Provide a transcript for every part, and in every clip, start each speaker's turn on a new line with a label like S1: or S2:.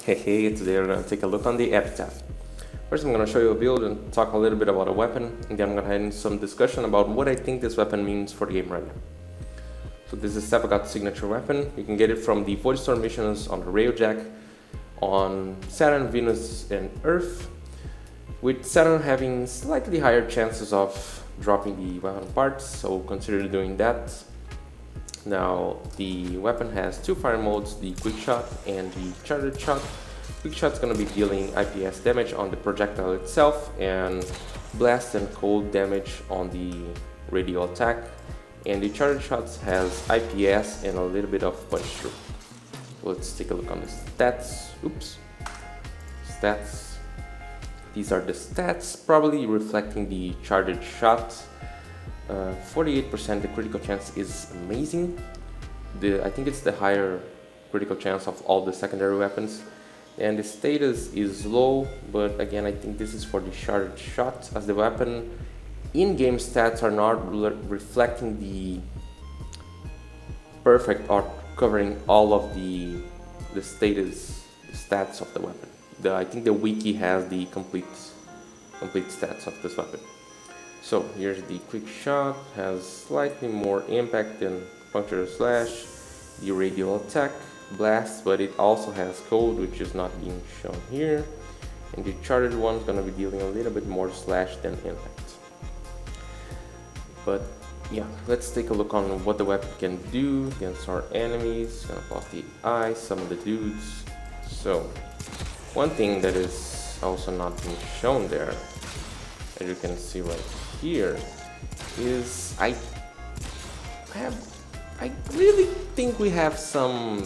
S1: Hey, today we're going to take a look on the Epitaph. First I'm going to show you a build and talk a little bit about a weapon, and then I'm going to head into some discussion about what I think this weapon means for the game right now. So this is Sevagoth's signature weapon. You can get it from the Void Storm missions on the Railjack, on Saturn, Venus, and Earth, with Saturn having slightly higher chances of dropping the weapon parts, so consider doing that. Now the weapon has two fire modes, the quick shot and the charged shot. Quick shot is going to be dealing IPS damage on the projectile itself and blast and cold damage on the radial attack, and the charged shots has IPS and a little bit of punch through. Let's take a look on the stats. Stats. These are the stats, probably reflecting the charged shot. 48%, the critical chance is amazing. I think it's the higher critical chance of all the secondary weapons. And the status is low, but again I think this is for the charged shot, as the weapon in-game stats are not reflecting the perfect or covering all of the status stats of the weapon. I think the wiki has the complete stats of this weapon. So here's the quick shot, has slightly more impact than puncture slash, the radial attack, blast, but it also has cold, which is not being shown here, and the charged one is going to be dealing a little bit more slash than impact. But yeah, let's take a look on what the weapon can do against our enemies. Gonna pop the eye, some of the dudes. So one thing that is also not being shown there, as you can see right here, is I really think we have some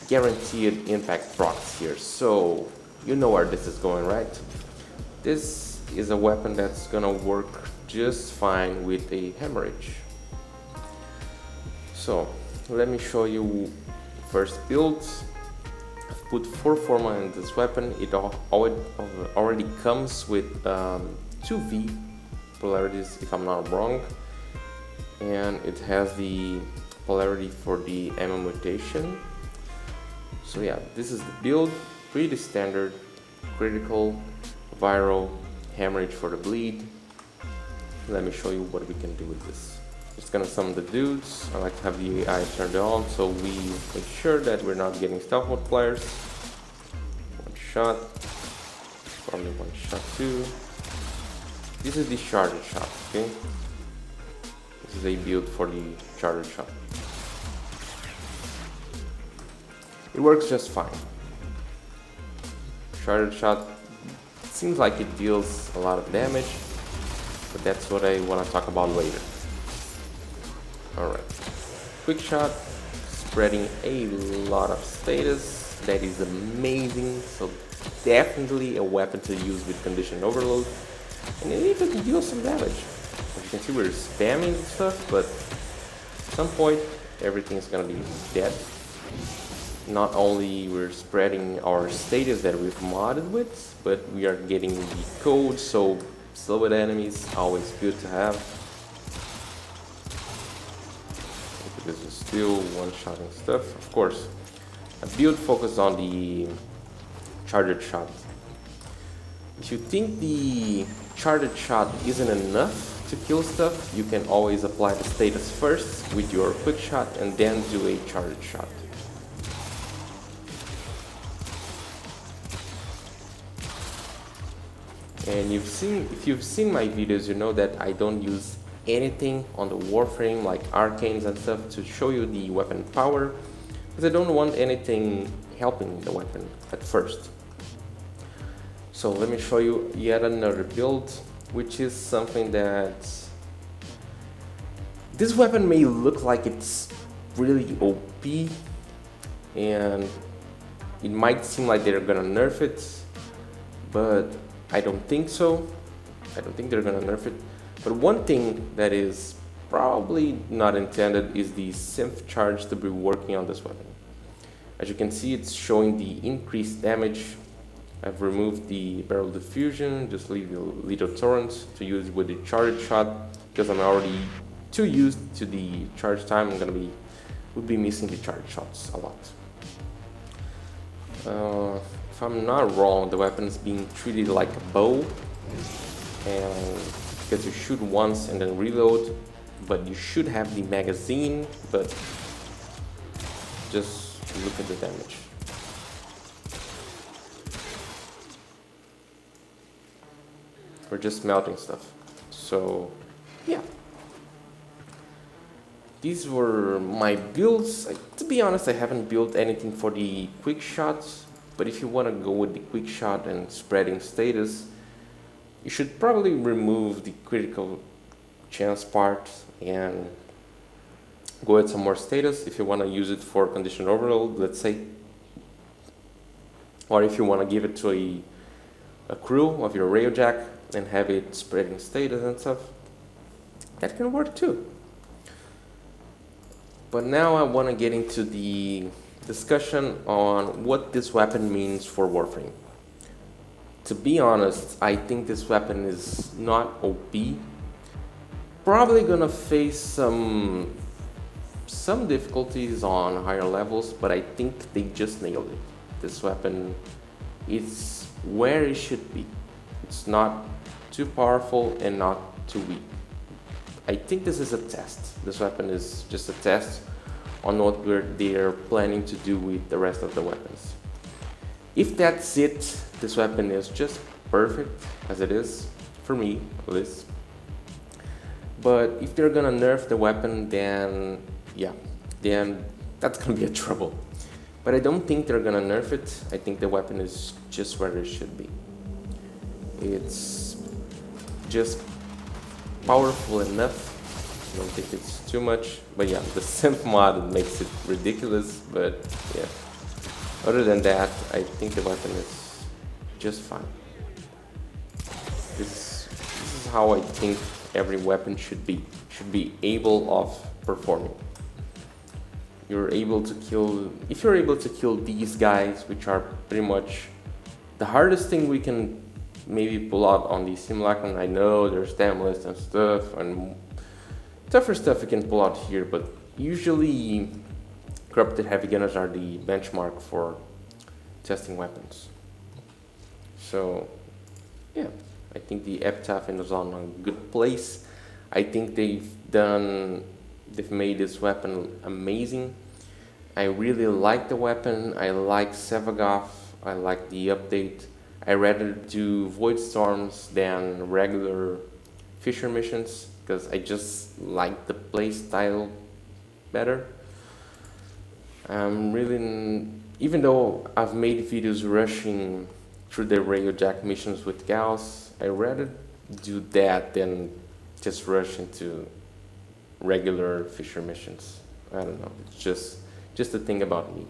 S1: guaranteed impact procs here, so you know where this is going, right? This is a weapon that's gonna work just fine with a hemorrhage. So let me show you first builds. I've put 4 forma in this weapon. It already comes with 2V polarities, if I'm not wrong, and it has the polarity for the ammo mutation. So yeah, this is the build, pretty standard, critical, viral, hemorrhage for the bleed. Let me show you what we can do with this. Just gonna summon the dudes. I like to have the AI turned on so we make sure that we're not getting stealth multipliers. One shot, probably one shot too. This is the charged shot, okay? This is a build for the charged shot. It works just fine. Charged shot seems like it deals a lot of damage, but that's what I want to talk about later. Alright. Quick shot, spreading a lot of status. That is amazing. So definitely a weapon to use with condition overload. And it even deals some damage. As you can see, we're spamming stuff, but at some point everything's gonna be dead. Not only we're spreading our status that we've modded with, but we are getting the code, so slow with enemies, always good to have. This is still one-shotting stuff. Of course, a build focused on the charged shot. If you think the charged shot isn't enough to kill stuff, you can always apply the status first with your quick shot and then do a charged shot. And if you've seen my videos, you know that I don't use anything on the Warframe like arcanes and stuff to show you the weapon power, because I don't want anything helping the weapon at first. So let me show you yet another build, which is something that this weapon may look like it's really OP, and it might seem like they're gonna nerf it, but I don't think so. I don't think they're gonna nerf it. But one thing that is probably not intended is the Synth charge to be working on this weapon. As you can see, it's showing the increased damage. I've removed the barrel diffusion, just leave the little torrents to use with the charged shot, because I'm already too used to the charge time. We'll be missing the charge shots a lot. If I'm not wrong, the weapon is being treated like a bow, and because you shoot once and then reload, but you should have the magazine, but just look at the damage. We're just melting stuff. So yeah, these were my builds. To be honest, I haven't built anything for the quick shots, but if you want to go with the quick shot and spreading status, you should probably remove the critical chance part and go with some more status if you want to use it for conditional overload, let's say, or if you want to give it to a crew of your railjack and have it spreading status and stuff, that can work too. But now I want to get into the discussion on what this weapon means for Warframe. To be honest, I think this weapon is not OP. Probably gonna face some difficulties on higher levels, but I think they just nailed it. This weapon is where it should be. It's not too powerful and not too weak. I think this is a test. This weapon is just a test on what they're planning to do with the rest of the weapons. If that's it, this weapon is just perfect as it is, for me at least. But if they're gonna nerf the weapon, then yeah, then that's gonna be a trouble. But I don't think they're gonna nerf it. I think the weapon is just where it should be. It's just powerful enough. I don't think it's too much. But yeah, the synth mod makes it ridiculous, but yeah. Other than that, I think the weapon is just fine. This is how I think every weapon should be. Should be able of performing. You're able to kill, if you're able to kill these guys, which are pretty much the hardest thing we can maybe pull out on the simulacrum. I know there's Stamlist and stuff, and tougher stuff you can pull out here, but usually corrupted heavy gunners are the benchmark for testing weapons. So yeah, I think the Epitaph is on a good place. I think they've made this weapon amazing. I really like the weapon. I like Sevagoth. I like the update. I rather do Void Storms than regular Fisher missions because I just like the playstyle better. Even though I've made videos rushing through the Railjack missions with Gauss, I rather do that than just rush into regular Fisher missions. I don't know, it's just a thing about me.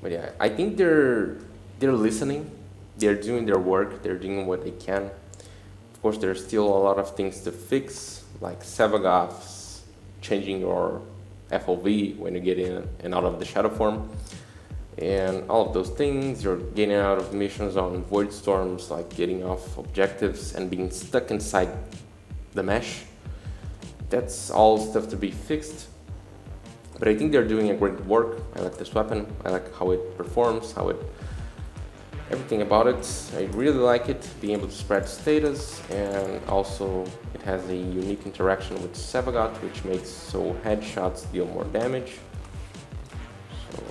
S1: But yeah, I think they're listening, they're doing their work, they're doing what they can. Of course, there's still a lot of things to fix, like Sevagoths, changing your FOV when you get in and out of the shadow form, and all of those things. You're getting out of missions on Void Storms, like getting off objectives and being stuck inside the mesh. That's all stuff to be fixed. But I think they're doing a great work. I like this weapon. I like how it performs, everything about it. I really like it, being able to spread status, and also it has a unique interaction with Sevagoth, which makes so headshots deal more damage. So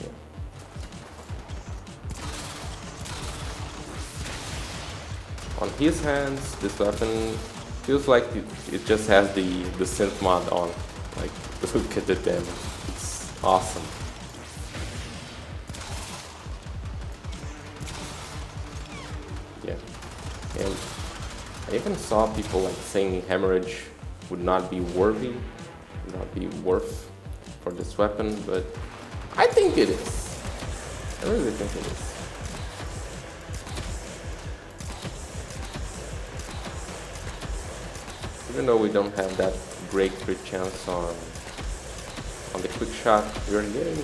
S1: yeah. On his hands, this weapon feels like it just has the synth mod on. Like, look at the damage. It's awesome. Yeah. And I even saw people like saying hemorrhage would not be worthy, would not be worth for this weapon, but I think it is. I really think it is. Even though we don't have that great crit chance on the quick shot, we're getting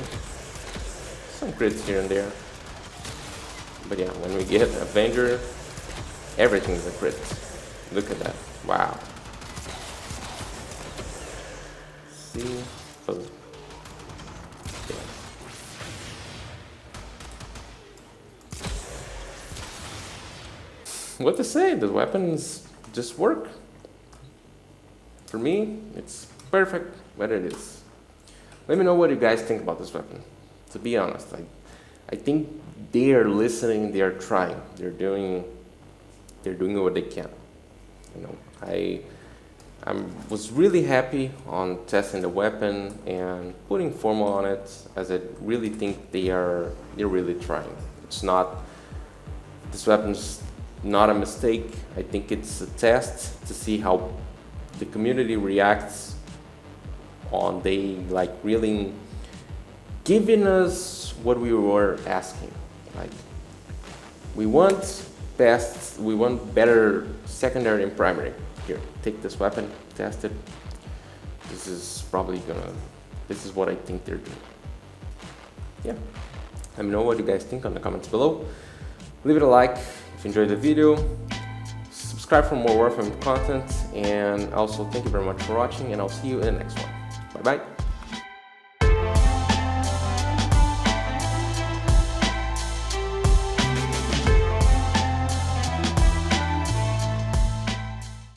S1: some crits here and there. But yeah, when we get Avenger, everything's a crit. Look at that. Wow. See? Oh. Yeah. what to say, the weapons just work. For me, it's perfect, but it is. Let me know what you guys think about this weapon. To be honest, I think they are listening, they are trying, they're doing what they can. You know, I was really happy on testing the weapon and putting formal on it, as I really think they're really trying. This weapon's not a mistake. I think it's a test to see how the community reacts on they like really giving us what we were asking. Like, we want better secondary and primary. Here, take this weapon, test it. This is what I think they're doing. Yeah. Let me know what you guys think on the comments below. Leave it a like if you enjoyed the video. Subscribe for more Warframe content, and also thank you very much for watching, and I'll see you in the next one. Bye bye.